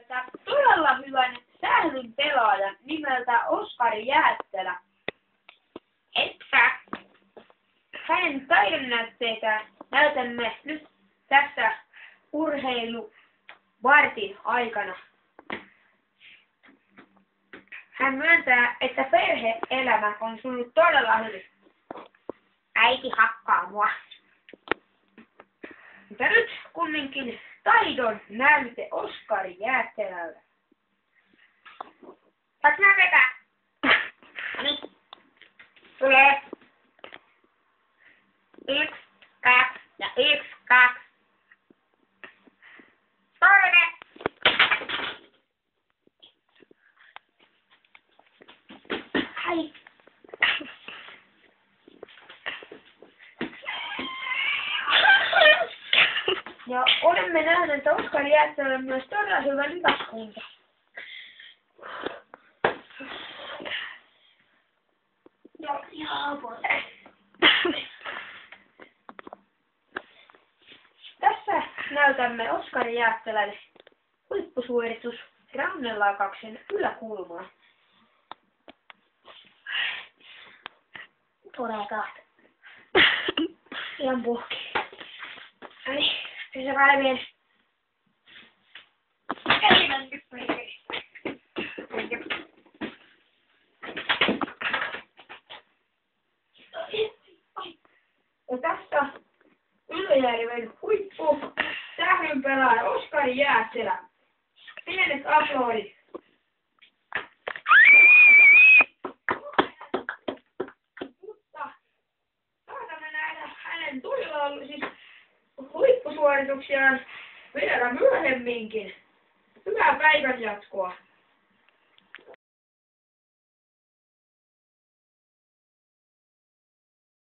näyttää todella hyvän sählyn pelaajan nimeltä Oskari Jäättälä. Että hänen taidonnäytteitään näytämme nyt tässä urheiluvartin aikana. Hän myöntää, että perhe-elämä on sujunut todella hyvin. Äiti hakkaa mua. Mutta nyt kumminkin taidon näyte Oskari Jäättelälle. Saanko mä vetää? Noniin. Tulee. 1, 2 ja 1, 2. Toinen. Hai. Ja olemme nähneet, että Oskari Jäättälä on myös todella hyvä lihaskunto. Tässä näytämme Oskari Jäättelälle huippusuoritus rannelaukauksen yläkulmaa. Tulee kahta. Ihan puhki. Ai, se päivien. Ja tässä Ylöjärven huippu sählynpelaaja Oskari Jäättelä. Pienet aplodit. Mutta saatamme nähdä hänen huippusuorituksiaan vielä myöhemminkin. Hyvää päivänjatkoa.